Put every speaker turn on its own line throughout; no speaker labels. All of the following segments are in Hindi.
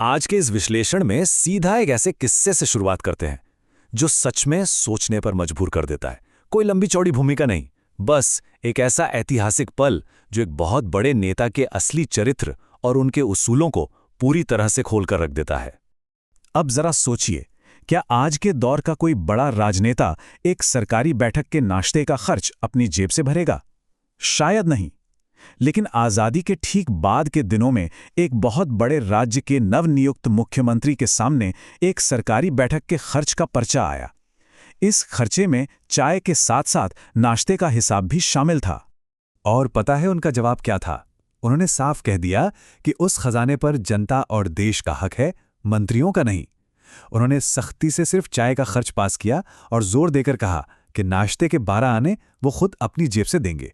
आज के इस विश्लेषण में सीधा एक ऐसे किस्से से शुरुआत करते हैं जो सच में सोचने पर मजबूर कर देता है। कोई लंबी चौड़ी भूमिका नहीं, बस एक ऐसा ऐतिहासिक पल जो एक बहुत बड़े नेता के असली चरित्र और उनके उसूलों को पूरी तरह से खोलकर रख देता है। अब जरा सोचिए, क्या आज के दौर का कोई बड़ा राजनेता एक सरकारी बैठक के नाश्ते का खर्च अपनी जेब से भरेगा? शायद नहीं। लेकिन आज़ादी के ठीक बाद के दिनों में एक बहुत बड़े राज्य के नवनियुक्त मुख्यमंत्री के सामने एक सरकारी बैठक के खर्च का पर्चा आया। इस खर्चे में चाय के साथ साथ नाश्ते का हिसाब भी शामिल था। और पता है उनका जवाब क्या था? उन्होंने साफ कह दिया कि उस खजाने पर जनता और देश का हक है, मंत्रियों का नहीं। उन्होंने सख्ती से सिर्फ चाय का खर्च पास किया और जोर देकर कहा कि नाश्ते के 12 आने वो खुद अपनी जेब से देंगे।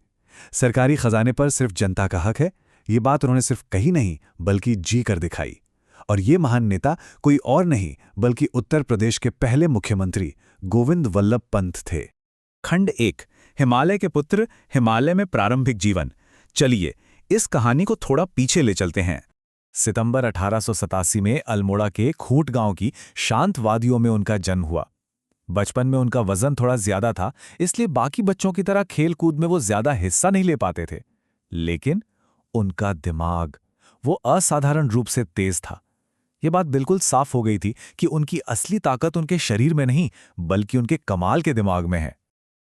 सरकारी खजाने पर सिर्फ जनता का हक है, ये बात उन्होंने सिर्फ कही नहीं बल्कि जी कर दिखाई। और ये महान नेता कोई और नहीं बल्कि उत्तर प्रदेश के पहले मुख्यमंत्री गोविंद वल्लभ पंत थे। खंड 1, हिमालय के पुत्र, हिमालय में प्रारंभिक जीवन। चलिए इस कहानी को थोड़ा पीछे ले चलते हैं। सितंबर 1887 में अल्मोड़ा के खूंट गांव की शांत वादियों में उनका जन्म हुआ। बचपन में उनका वजन थोड़ा ज्यादा था, इसलिए बाकी बच्चों की तरह खेल कूद में वो ज्यादा हिस्सा नहीं ले पाते थे। लेकिन उनका दिमाग वो असाधारण रूप से तेज था। ये बात बिल्कुल साफ हो गई थी कि उनकी असली ताकत उनके शरीर में नहीं बल्कि उनके कमाल के दिमाग में है।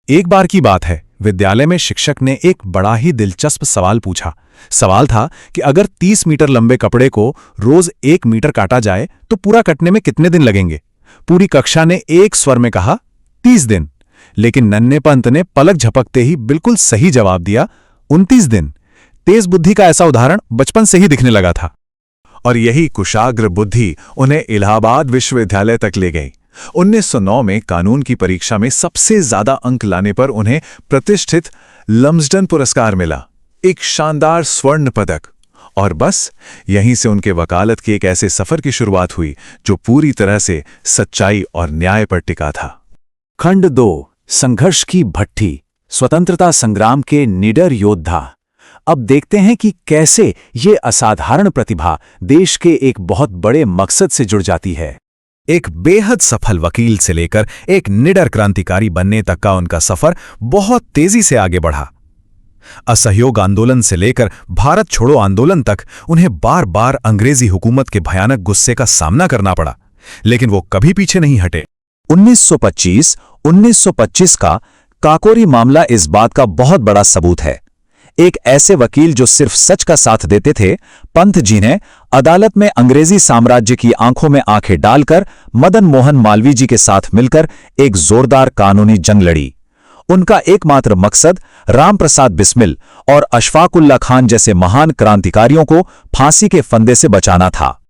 एक बार की बात है, विद्यालय में शिक्षक ने एक बड़ा ही दिलचस्प सवाल पूछा। सवाल था कि अगर 30 मीटर लंबे कपड़े को रोज 1 मीटर काटा जाए तो पूरा कटने में कितने दिन लगेंगे? पूरी कक्षा ने एक स्वर में कहा 30 दिन। लेकिन नन्हे पंत ने पलक झपकते ही बिल्कुल सही जवाब दिया, 29 दिन। तेज बुद्धि का ऐसा उदाहरण बचपन से ही दिखने लगा था। और यही कुशाग्र बुद्धि उन्हें इलाहाबाद विश्वविद्यालय तक ले गई। 1909 में कानून की परीक्षा में सबसे ज्यादा अंक लाने पर उन्हें प्रतिष्ठित लम्सडन पुरस्कार मिला, एक शानदार स्वर्ण पदक। और बस यहीं से उनके वकालत के एक ऐसे सफर की शुरुआत हुई जो पूरी तरह से सच्चाई और न्याय पर टिका था। खंड 2, संघर्ष की भट्ठी, स्वतंत्रता संग्राम के निडर योद्धा। अब देखते हैं कि कैसे ये असाधारण प्रतिभा देश के एक बहुत बड़े मकसद से जुड़ जाती है। एक बेहद सफल वकील से लेकर एक निडर क्रांतिकारी बनने तक का उनका सफर बहुत तेजी से आगे बढ़ा। असहयोग आंदोलन से लेकर भारत छोड़ो आंदोलन तक उन्हें बार बार अंग्रेजी हुकूमत के भयानक गुस्से का सामना करना पड़ा, लेकिन वो कभी पीछे नहीं हटे। 1925 का काकोरी मामला इस बात का बहुत बड़ा सबूत है। एक ऐसे वकील जो सिर्फ सच का साथ देते थे, पंत जी ने अदालत में अंग्रेजी साम्राज्य की आंखों में आंखें डालकर मदन मोहन मालवीय जी के साथ मिलकर एक जोरदार कानूनी जंग लड़ी। उनका एकमात्र मकसद राम प्रसाद बिस्मिल और अशफाकुल्ला खान जैसे महान क्रांतिकारियों को फांसी के फंदे से बचाना था।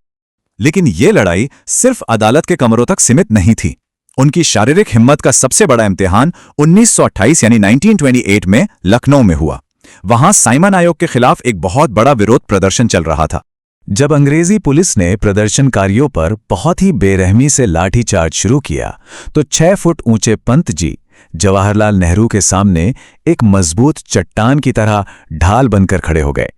लेकिन यह लड़ाई सिर्फ अदालत के कमरों तक सीमित नहीं थी। उनकी शारीरिक हिम्मत का सबसे बड़ा इम्तिहान 1928 यानी 1928 में लखनऊ में हुआ। वहां साइमन आयोग के खिलाफ एक बहुत बड़ा विरोध प्रदर्शन चल रहा था। जब अंग्रेजी पुलिस ने प्रदर्शनकारियों पर बहुत ही बेरहमी से लाठीचार्ज शुरू किया तो 6 फुट ऊंचे पंत जी जवाहरलाल नेहरू के सामने एक मजबूत चट्टान की तरह ढाल बनकर खड़े हो गए।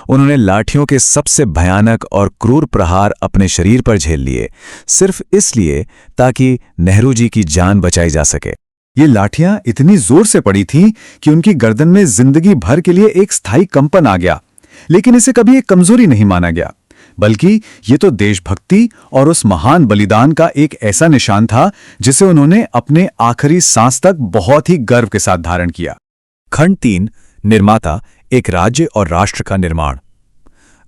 उन्होंने लाठियों के सबसे भयानक और क्रूर प्रहार अपने शरीर पर झेल लिए, सिर्फ इसलिए ताकि नेहरू जी की जान बचाई जा सके। ये लाठियां इतनी जोर से पड़ी थीं कि उनकी गर्दन में जिंदगी भर के लिए एक स्थायी कंपन आ गया। लेकिन इसे कभी एक कमजोरी नहीं माना गया, बल्कि ये तो देशभक्ति और उस महान बलिदान का एक ऐसा निशान था जिसे उन्होंने अपने आखिरी सांस तक बहुत ही गर्व के साथ धारण किया। खंड 3, निर्माता, एक राज्य और राष्ट्र का निर्माण।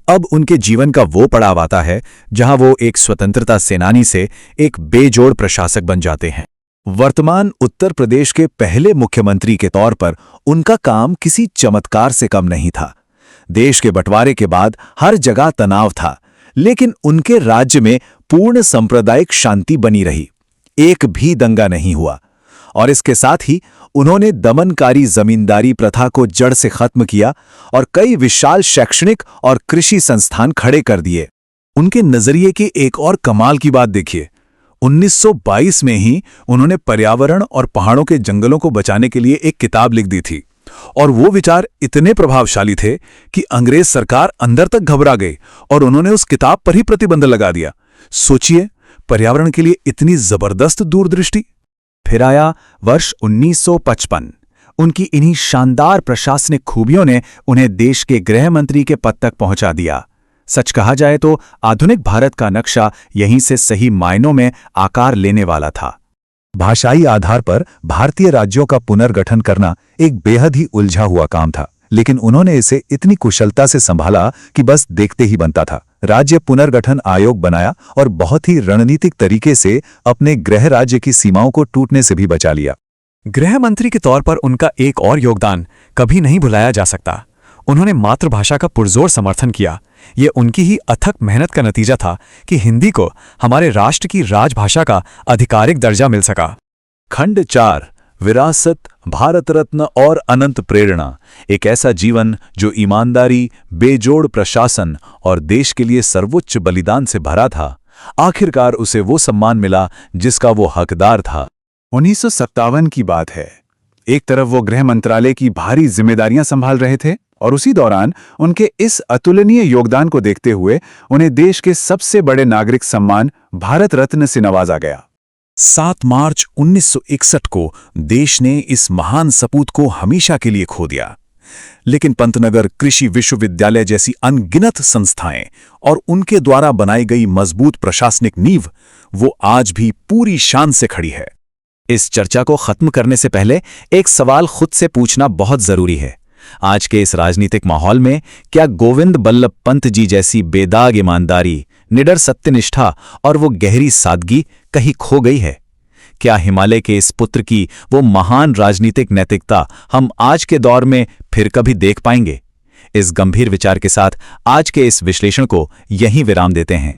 अब उनके जीवन का वो पड़ाव आता है जहां वो एक स्वतंत्रता सेनानी से एक बेजोड़ प्रशासक बन जाते हैं। वर्तमान उत्तर प्रदेश के पहले मुख्यमंत्री के तौर पर उनका काम किसी चमत्कार से कम नहीं था। देश के बंटवारे के बाद हर जगह तनाव था, लेकिन उनके राज्य में पूर्ण सांप्रदायिक शांति बनी रही। एक भी दंगा नहीं हुआ। और इसके साथ ही उन्होंने दमनकारी जमींदारी प्रथा को जड़ से खत्म किया और कई विशाल शैक्षणिक और कृषि संस्थान खड़े कर दिए। उनके नजरिए की एक और कमाल की बात देखिए, 1922 में ही उन्होंने पर्यावरण और पहाड़ों के जंगलों को बचाने के लिए एक किताब लिख दी थी
और वो विचार इतने प्रभावशाली थे कि अंग्रेज सरकार अंदर तक घबरा गई और उन्होंने उस किताब पर ही प्रतिबंध लगा दिया। सोचिए, पर्यावरण के लिए इतनी जबरदस्त दूरदृष्टि।
फिर आया वर्ष 1955। उनकी इन्हीं शानदार प्रशासनिक खूबियों ने उन्हें देश के गृह मंत्री के पद तक पहुंचा दिया। सच कहा जाए तो आधुनिक भारत का नक्शा यहीं से सही मायनों में आकार लेने वाला था।
भाषाई आधार पर भारतीय राज्यों का पुनर्गठन करना एक बेहद ही उलझा हुआ काम था, लेकिन उन्होंने इसे इतनी कुशलता से संभाला कि बस देखते ही बनता था। राज्य पुनर्गठन आयोग बनाया और बहुत ही रणनीतिक तरीके से अपने गृह राज्य की सीमाओं को टूटने से भी बचा लिया।
गृह मंत्री के तौर पर उनका एक और योगदान कभी नहीं भुलाया जा सकता। उन्होंने मातृभाषा का पुरजोर समर्थन किया। ये उनकी ही अथक मेहनत का नतीजा था कि हिंदी को हमारे राष्ट्र की राजभाषा का आधिकारिक दर्जा मिल सका।
खंड 4, विरासत, भारत रत्न और अनंत प्रेरणा। एक ऐसा जीवन जो ईमानदारी, बेजोड़ प्रशासन और देश के लिए सर्वोच्च बलिदान से भरा था। आखिरकार उसे वो सम्मान मिला जिसका वो हकदार था।
1957 की बात है। एक तरफ वो गृह मंत्रालय की भारी जिम्मेदारियां संभाल रहे थे और उसी दौरान उनके इस अतुलनीय योगदान को देखते हुए उन्हें देश के सबसे बड़े नागरिक सम्मान भारत रत्न से नवाजा गया।
7 मार्च 1961 को देश ने इस महान सपूत को हमेशा के लिए खो दिया। लेकिन पंतनगर कृषि विश्वविद्यालय जैसी अनगिनत संस्थाएं और उनके द्वारा बनाई गई मजबूत प्रशासनिक नींव वो आज भी पूरी शान से खड़ी है। इस चर्चा को खत्म करने से पहले एक सवाल खुद से पूछना बहुत जरूरी है। आज के इस राजनीतिक माहौल में क्या गोविंद बल्लभ पंत जी जैसी बेदाग ईमानदारी, निडर सत्यनिष्ठा और वो गहरी सादगी कहीं खो गई है? क्या हिमालय के इस पुत्र की वो महान राजनीतिक नैतिकता हम आज के दौर में फिर कभी देख पाएंगे? इस गंभीर विचार के साथ आज के इस विश्लेषण को यहीं विराम देते हैं।